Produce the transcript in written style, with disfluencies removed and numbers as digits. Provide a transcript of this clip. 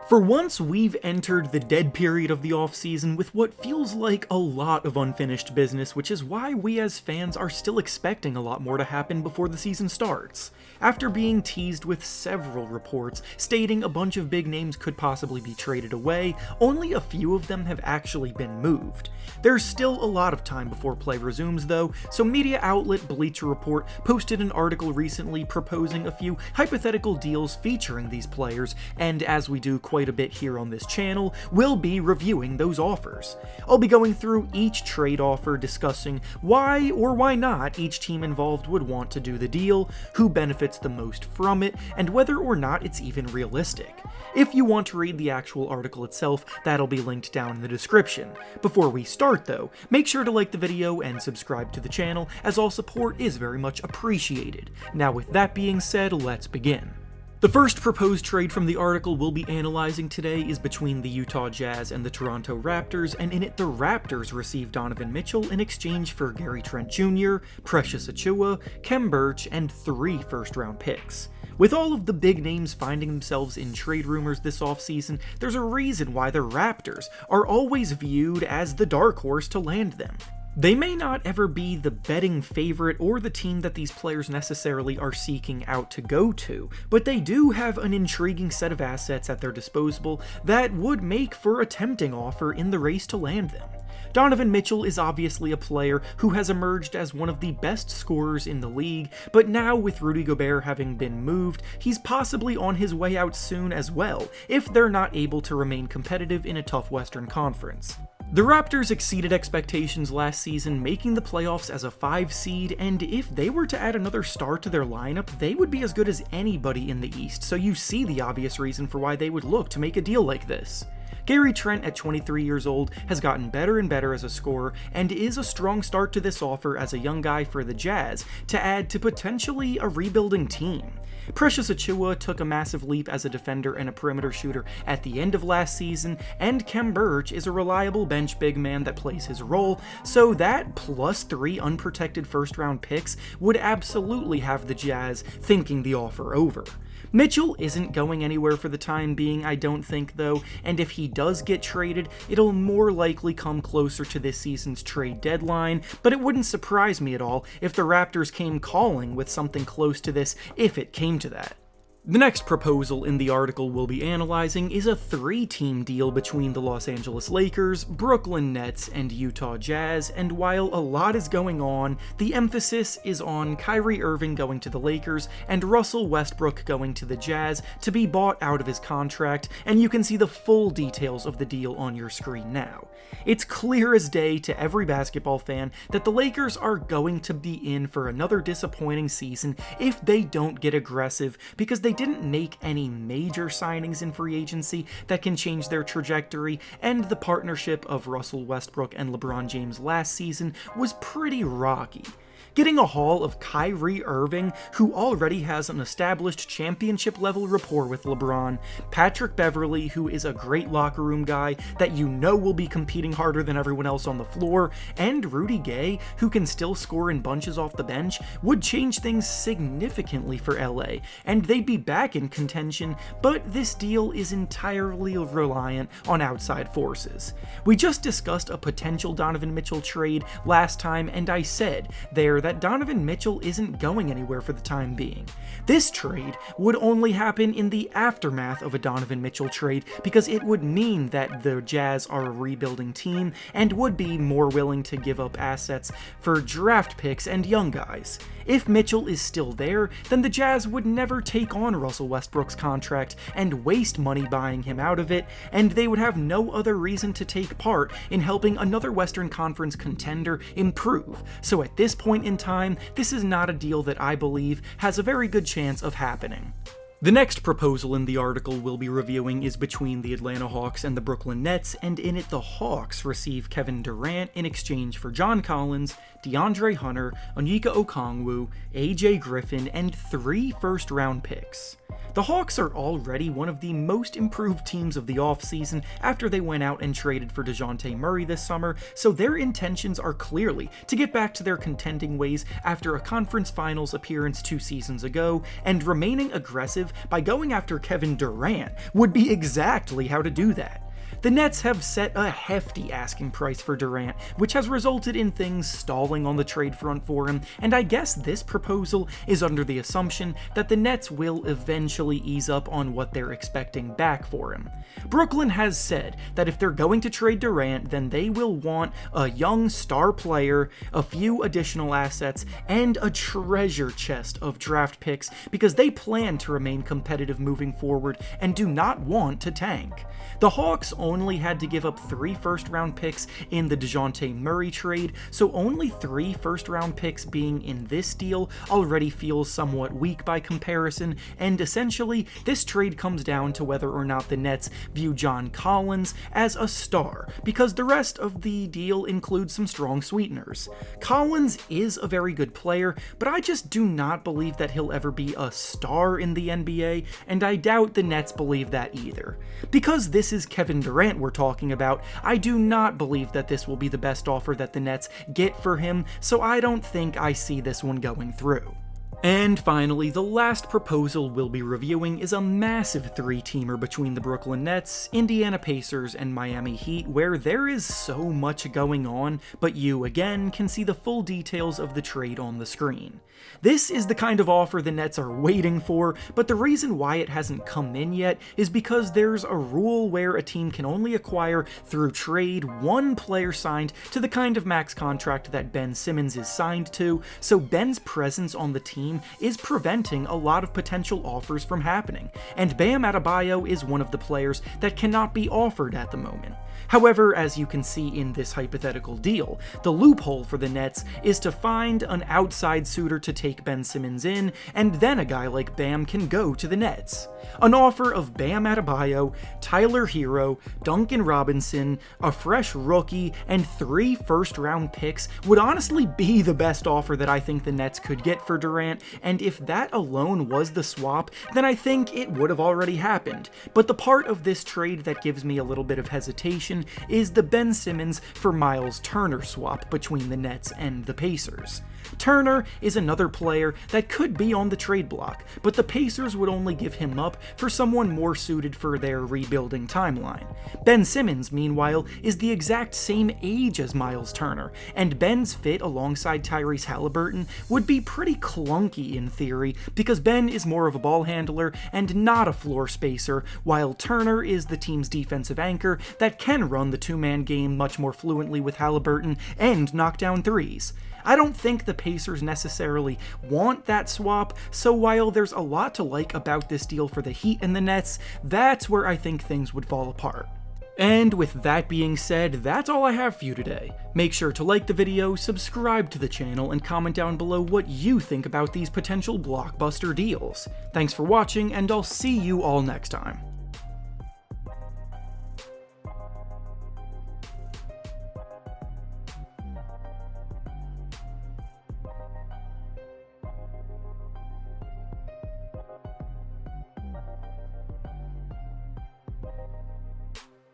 For once, we've entered the dead period of the offseason with what feels like a lot of unfinished business, which is why we as fans are still expecting a lot more to happen before the season starts. After being teased with several reports stating a bunch of big names could possibly be traded away, only a few of them have actually been moved. There's still a lot of time before play resumes though, so media outlet Bleacher Report posted an article recently proposing a few hypothetical deals featuring these players, and as we do quite a bit here on this channel, we'll be reviewing those offers. I'll be going through each trade offer, discussing why or why not each team involved would want to do the deal, who benefits the most from it, and whether or not it's even realistic. If you want to read the actual article itself, that'll be linked down in the description. Before we start though, make sure to like the video and subscribe to the channel, as all support is very much appreciated. Now with that being said, let's begin. The first proposed trade from the article we'll be analyzing today is between the Utah Jazz and the Toronto Raptors, and in it the Raptors receive Donovan Mitchell in exchange for Gary Trent Jr., Precious Achiuwa, Khem Birch, and 3 first-round picks. With all of the big names finding themselves in trade rumors this offseason, there's a reason why the Raptors are always viewed as the dark horse to land them. They may not ever be the betting favorite or the team that these players necessarily are seeking out to go to, but they do have an intriguing set of assets at their disposal that would make for a tempting offer in the race to land them. Donovan Mitchell is obviously a player who has emerged as one of the best scorers in the league, but now with Rudy Gobert having been moved, he's possibly on his way out soon as well, if they're not able to remain competitive in a tough Western Conference. The Raptors exceeded expectations last season, making the playoffs as a 5 seed, and if they were to add another star to their lineup, they would be as good as anybody in the East, so you see the obvious reason for why they would look to make a deal like this. Gary Trent, at 23 years old, has gotten better and better as a scorer, and is a strong start to this offer as a young guy for the Jazz to add to potentially a rebuilding team. Precious Achiuwa took a massive leap as a defender and a perimeter shooter at the end of last season, and Khem Birch is a reliable bench big man that plays his role, so that plus 3 unprotected first-round picks would absolutely have the Jazz thinking the offer over. Mitchell isn't going anywhere for the time being, I don't think though, and if he does get traded, it'll more likely come closer to this season's trade deadline, but it wouldn't surprise me at all if the Raptors came calling with something close to this if it came to that. The next proposal in the article we'll be analyzing is a 3-team deal between the Los Angeles Lakers, Brooklyn Nets, and Utah Jazz, and while a lot is going on, the emphasis is on Kyrie Irving going to the Lakers and Russell Westbrook going to the Jazz to be bought out of his contract, and you can see the full details of the deal on your screen now. It's clear as day to every basketball fan that the Lakers are going to be in for another disappointing season if they don't get aggressive, because they didn't make any major signings in free agency that can change their trajectory, and the partnership of Russell Westbrook and LeBron James last season was pretty rocky. Getting a haul of Kyrie Irving, who already has an established championship-level rapport with LeBron, Patrick Beverley, who is a great locker room guy that you know will be competing harder than everyone else on the floor, and Rudy Gay, who can still score in bunches off the bench, would change things significantly for LA, and they'd be back in contention, but this deal is entirely reliant on outside forces. We just discussed a potential Donovan Mitchell trade last time, and I said there that Donovan Mitchell isn't going anywhere for the time being. This trade would only happen in the aftermath of a Donovan Mitchell trade, because it would mean that the Jazz are a rebuilding team and would be more willing to give up assets for draft picks and young guys. If Mitchell is still there, then the Jazz would never take on Russell Westbrook's contract and waste money buying him out of it, and they would have no other reason to take part in helping another Western Conference contender improve. So at this point in time, this is not a deal that I believe has a very good chance of happening. The next proposal in the article we'll be reviewing is between the Atlanta Hawks and the Brooklyn Nets, and in it the Hawks receive Kevin Durant in exchange for John Collins, DeAndre Hunter, Onyeka Okongwu, AJ Griffin, and 3 first-round picks. The Hawks are already one of the most improved teams of the offseason after they went out and traded for DeJounte Murray this summer, so their intentions are clearly to get back to their contending ways after a conference finals appearance 2 seasons ago, and remaining aggressive by going after Kevin Durant would be exactly how to do that. The Nets have set a hefty asking price for Durant, which has resulted in things stalling on the trade front for him, and I guess this proposal is under the assumption that the Nets will eventually ease up on what they're expecting back for him. Brooklyn has said that if they're going to trade Durant, then they will want a young star player, a few additional assets, and a treasure chest of draft picks because they plan to remain competitive moving forward and do not want to tank. The Hawks only had to give up 3 first-round picks in the DeJounte Murray trade, so only 3 first-round picks being in this deal already feels somewhat weak by comparison, and essentially, this trade comes down to whether or not the Nets view John Collins as a star, because the rest of the deal includes some strong sweeteners. Collins is a very good player, but I just do not believe that he'll ever be a star in the NBA, and I doubt the Nets believe that either. Because this is Kevin Durant we're talking about, I do not believe that this will be the best offer that the Nets get for him, so I don't think I see this one going through. And finally, the last proposal we'll be reviewing is a massive 3-teamer between the Brooklyn Nets, Indiana Pacers, and Miami Heat, where there is so much going on, but you, again, can see the full details of the trade on the screen. This is the kind of offer the Nets are waiting for, but the reason why it hasn't come in yet is because there's a rule where a team can only acquire through trade 1 player signed to the kind of max contract that Ben Simmons is signed to, so Ben's presence on the team is preventing a lot of potential offers from happening, and Bam Adebayo is one of the players that cannot be offered at the moment. However, as you can see in this hypothetical deal, the loophole for the Nets is to find an outside suitor to take Ben Simmons in, and then a guy like Bam can go to the Nets. An offer of Bam Adebayo, Tyler Hero, Duncan Robinson, a fresh rookie, and 3 first-round picks would honestly be the best offer that I think the Nets could get for Durant, and if that alone was the swap, then I think it would have already happened. But the part of this trade that gives me a little bit of hesitation is the Ben Simmons for Miles Turner swap between the Nets and the Pacers. Turner is another player that could be on the trade block, but the Pacers would only give him up for someone more suited for their rebuilding timeline. Ben Simmons, meanwhile, is the exact same age as Miles Turner, and Ben's fit alongside Tyrese Halliburton would be pretty clunky in theory, because Ben is more of a ball handler and not a floor spacer, while Turner is the team's defensive anchor that can run the 2-man game much more fluently with Halliburton and knock down threes. I don't think the Pacers necessarily want that swap, so while there's a lot to like about this deal for the Heat and the Nets, that's where I think things would fall apart. And with that being said, that's all I have for you today. Make sure to like the video, subscribe to the channel, and comment down below what you think about these potential blockbuster deals. Thanks for watching, and I'll see you all next time.